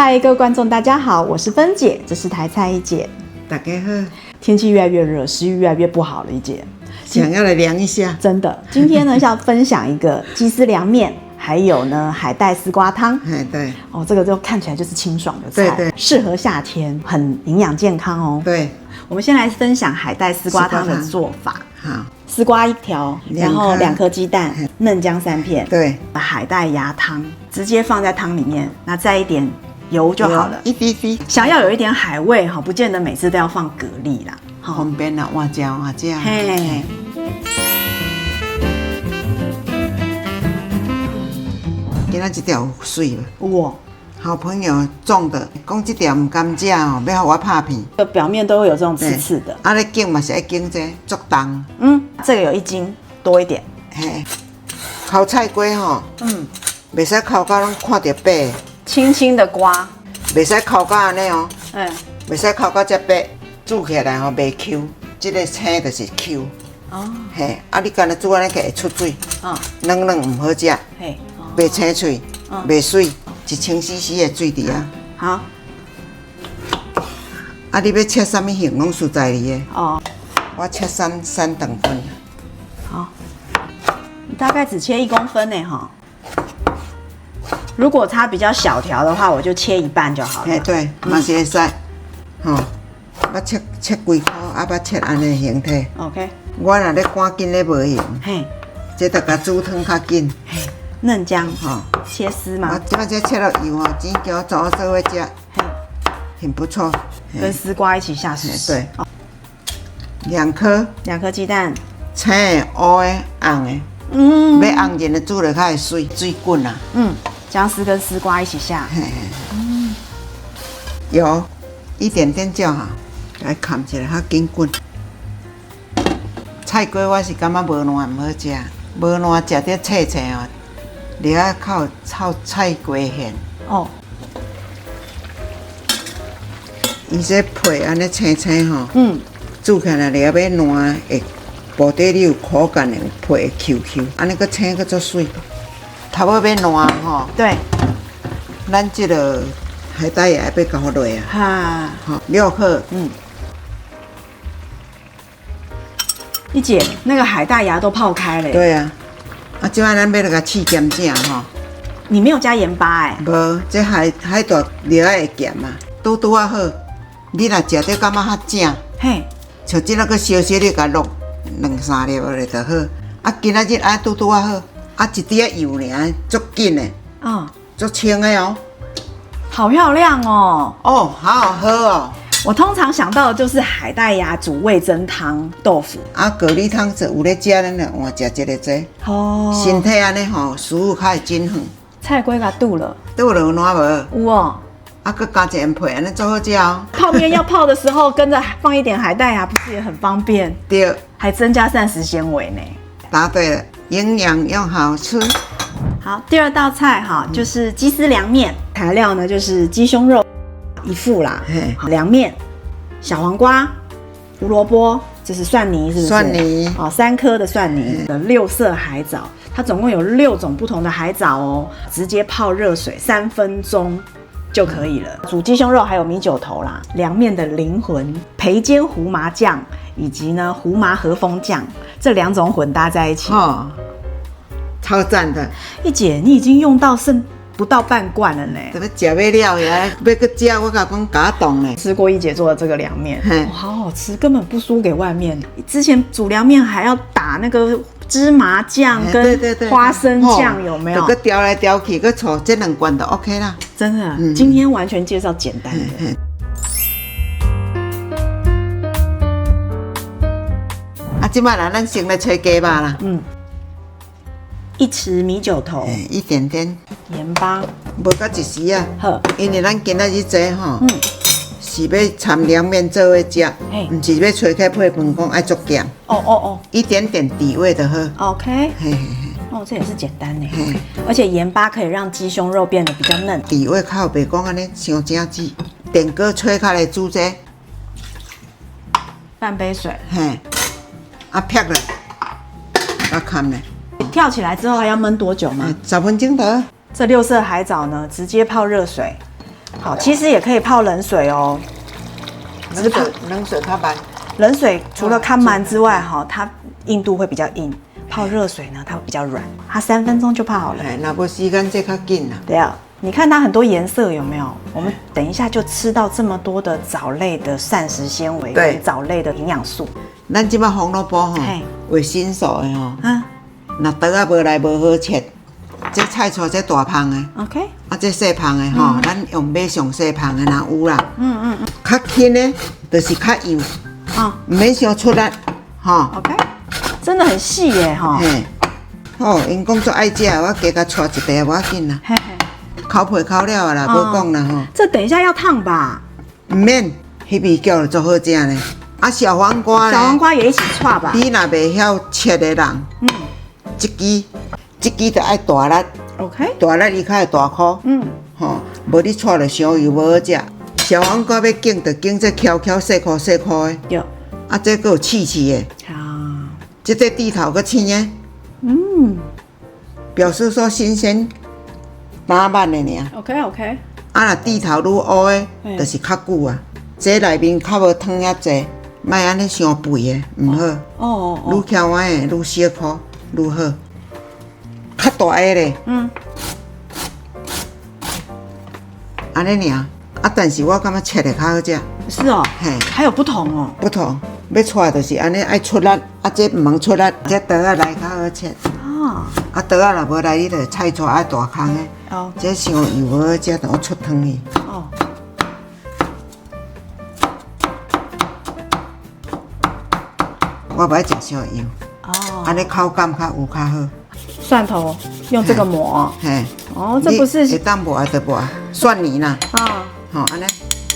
嗨，各位观众，大家好，我是芬姐，这是台菜一姐。大家好，天气越来越热，食欲越来越不好了，一姐。想要来凉一下，真的。今天呢，要分享一个鸡丝凉面，还有呢海带丝瓜汤。哎，对，哦，这个就看起来就是清爽的菜，对，适合夏天，很营养健康哦。对，我们先来分享海带丝瓜汤的做法。好，丝瓜1条，然后2颗鸡蛋，嫩姜3片，对，把海带芽汤直接放在汤里面，那再一点油就好了，一滴滴。想要有一点海味哈，不见得每次都要放蛤蜊啦，方便啦，花椒啊这样。嘿，今仔这条有水了，哇，好朋友种的，讲这条唔甘食哦，要互我拍片。表面都会有这种刺刺的。啊，你拣嘛是爱拣这足重。这个有1斤多一点。嘿，烤菜瓜吼，袂使烤到拢看到白，轻轻的刮，袂使烤到安尼哦，嗯，袂使烤到这白，煮起来吼袂 Q， 这个青就是 Q。哦，嘿，啊，你干那煮安尼会出水，软唔好食，嘿，袂青脆，袂水，1000cc 的水伫啊。好，啊，你要切什么馅，拢实在哩的。哦，我切3等份。好，你大概只切1公分呢哈。如果它比较小条的话，我就切1半就好了。嘿，对，嘛是会使。吼，要切规颗，啊，要切安尼形体。OK。我若咧赶紧咧无闲，嘿，这得甲煮汤较紧。嘿，嫩姜吼，切丝我吗？即摆这切了油吼，煎饺做做伙食，嘿，很不错。跟丝瓜一起下去。对，2颗2颗鸡蛋。青的、乌的、红的。要红热的煮了较会水滚啊。姜丝跟丝瓜一起下。油一点点就好，来砍起来较紧滚。菜瓜我是感觉无烂唔好食，无烂食得脆脆哦，你啊靠炒菜瓜馅。哦，伊这皮安尼青青吼，煮起来你要烂会部底你有口感的，皮会 QQ， 安尼个青个足水。头尾要烂吼，对，咱这个海带也要搞落啊。哈，好，6克。一姐，那个海带芽都泡开了。对啊，啊，即摆咱要来甲试咸正吼。你没有加盐巴哎。无，这海带料仔会咸嘛，拄啊好。你若食着感觉较正，嘿，像即个个小小你甲落2-3粒落就好。啊，今仔日啊拄啊好，啊一滴仔油尔，足紧的，足清的哦。好漂亮哦。哦，好喝哦。我通常想到的就是海带芽煮味噌汤豆腐。啊，蛤蜊汤是有咧食，咱就换食这个这。哦。身体安尼吼，食物较会均衡。菜龟甲炖了。倒落有烂无？有哦。啊，佮加一盐皮，安尼足好食哦。泡面要泡的时候，跟着放一点海带芽，不是也很方便？对。还增加膳食纤维呢。答对了，营养又好吃。好，第2道菜哈，就是鸡丝凉面。材料呢就是鸡胸肉1副啦，凉面、小黄瓜、胡萝卜，这是蒜泥，是不是？蒜泥哦，3颗的蒜泥，6色海藻，它总共有6种不同的海藻哦，直接泡热水3分钟就可以了。煮鸡胸肉还有米酒头啦，凉面的灵魂，培煎胡麻酱以及呢胡麻和风酱，这2种混搭在一起，超赞的。一姐，你已经用到剩不到半罐了呢。怎么食不了呀？要搁食，我甲讲假冻呢。吃过一姐做的这个凉面，好好吃，根本不输给外面。之前煮凉面还要打那个芝麻酱跟花生酱，有没有？搁调来调去，搁炒这2罐就 OK 啦。真的，今天完全介绍简单的。啊，即摆啦，咱先来吹鸡肉啦。1匙米酒头，一点点盐巴，无到1匙啊。好，因为咱今仔日这吼，是要掺凉面做伙食，唔是要吹开配饭讲爱足咸。一点点底味就好。OK。哦，这也是简单呢。而且盐巴可以让鸡胸肉变得比较嫩。底味较袂讲安尼伤正子，电锅吹开来煮这。半杯水。啊撇了，啊砍了。跳起来之后还要焖多久吗10分钟得。这6色海藻呢，直接泡热水，好，其实也可以泡冷水哦。冷水较慢。冷水除了看蛮之外，哈，它硬度会比较硬。泡热水呢，它会比较软。它3分钟就泡好了。那无时间这较紧啦。对啊，你看它很多颜色有没有？我们等一下就吃到这么多的藻类的膳食纤维跟藻类的营养素。咱即摆红萝卜吼，为新手的吼，那刀啊无来无好切。这菜菜这大胖的 ，OK， 啊这细胖的吼，咱用买上细胖的若有啦，较轻的，就是较幼，唔免伤出力，吼 ，OK， 真的很细耶，哈，嘿，好，因讲做爱食，我加甲带一袋无要紧啦，烤皮烤了啊啦，无讲啦吼。这等一下要烫吧？唔免，迄味叫就做好食呢。啊，小黄瓜呢？小黄瓜也一起串吧。你若袂晓切的人，这支就爱大力 ，OK， 大力伊较会大颗，吼，无你串着伤油无好食。小黄瓜要拣就拣这翘翘细颗细颗的，有，啊，这个有刺刺的，这地头个青的，表示说新鲜打慢的尔。OK， 啊，若地头愈乌的，就是较久啊。这内面较无汤遐济，莫安尼伤肥的，唔好。愈翘歪的愈小颗愈好。较大个咧，安尼尔。啊，但是我感觉切的较好食。是哦，嘿，还有不同哦。不同，要带就是安尼爱出力，啊，这唔通出力，这刀啊来较好切。啊，刀啊若无来，你就菜菜爱大空的。这伤油无好食，就出汤去。我不爱食伤油。安尼口感较有较好。蒜头用这个磨，嘿，这不是会当磨就磨，蒜泥啦，好安尼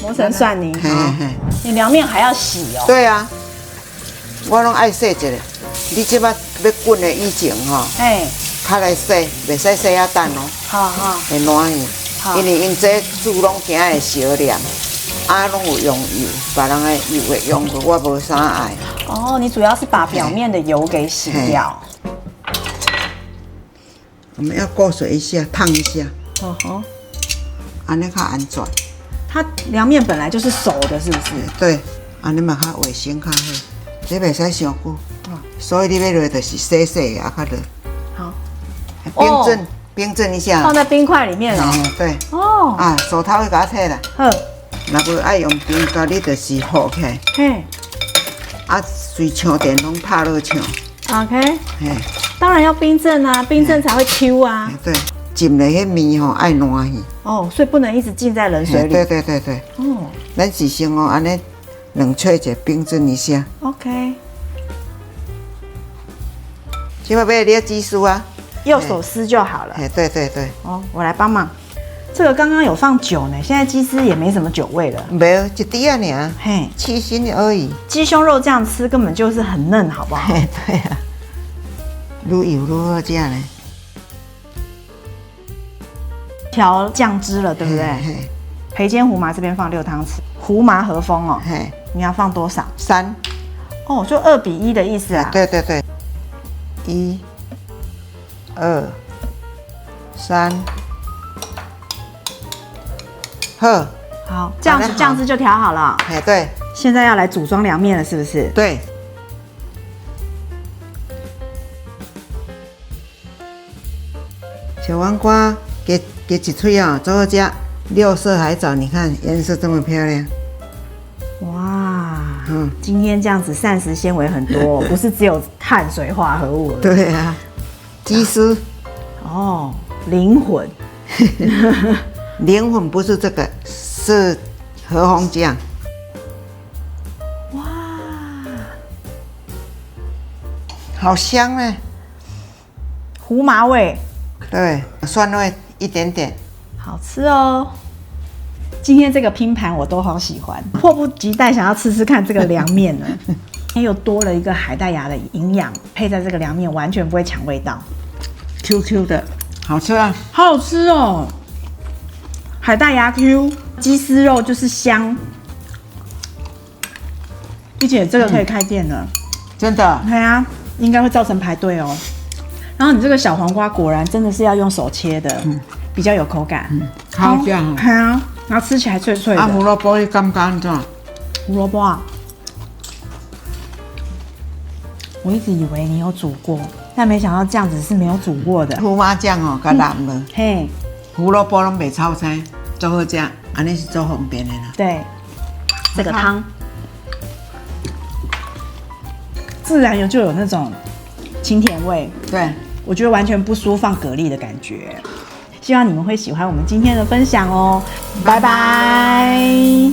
磨成蒜泥，嘿嘿，你凉面还要洗哦。对啊，我拢爱洗一下。你即摆要滚的以前吼，较来洗，袂使洗啊等哦，会烂去，因为因这煮拢惊会烧凉，啊拢有用油，别人的油会用过，我无啥爱。你主要是把表面的油给洗掉。我们要过水一下，烫一下，安尼较安全。它凉面本来就是熟的，是不是？对，安尼嘛较卫生较好。这袂使伤久，所以你要落就是细细的，较落。好，冰镇一下，放在冰块里面哦。对。啊，手套去甲它摕啦。好。若无爱用冰膏，你就是和起来。嘿。啊，随枪电拢拍落枪。OK。嘿。当然要冰镇啊，冰镇才会 Q 啊。对，浸了迄面吼爱烂去。所以不能一直浸在冷水里。对。咱是先安尼冷却者冰镇一下。OK。今摆要你的技术啊，右手撕就好了。对。我来帮忙。这个刚刚有放酒呢，现在鸡丝也没什么酒味了。没有，一滴啊尔。嘿，去腥而已。鸡胸肉这样吃根本就是很嫩，好不好？对啊。愈油愈好食呢。调酱汁了，对不对？培煎胡麻这边放6汤匙，胡麻和风哦。你要放多少？3。就2:1的意思啊。对。1、2、3。好，这样子酱汁就调好了。对。现在要来组装凉面了，是不是？对。小黄瓜给一脆啊，做好吃。6色海藻，你看颜色这么漂亮。哇，今天这样子膳食纤维很多，不是只有碳水化合物。对啊，鸡丝。灵魂。灵魂不是这个，是和风酱。哇，好香呢。胡麻味。对，酸味一点点，好吃哦。今天这个拼盘我都好喜欢，迫不及待想要吃吃看这个凉面呢。又多了一个海带芽的营养，配在这个凉面完全不会抢味道 ，QQ 的，好吃啊，好好吃哦。海带芽 Q， 鸡丝肉就是香。玉姐，这个可以开店了，真的？对啊，应该会造成排队哦。然后你这个小黄瓜果然真的是要用手切的，比较有口感。好这样。对啊，然后吃起来脆脆的。啊，胡萝卜你感觉安怎？胡萝卜啊，我一直以为你有煮过，但没想到这样子是没有煮过的。胡麻酱哦，较淡了，嘿，胡萝卜拢袂炒菜，做好食，安尼是做方便的啦。对，这个汤自然就有那种清甜味，对，我觉得完全不输放蛤蜊的感觉。希望你们会喜欢我们今天的分享哦，拜拜。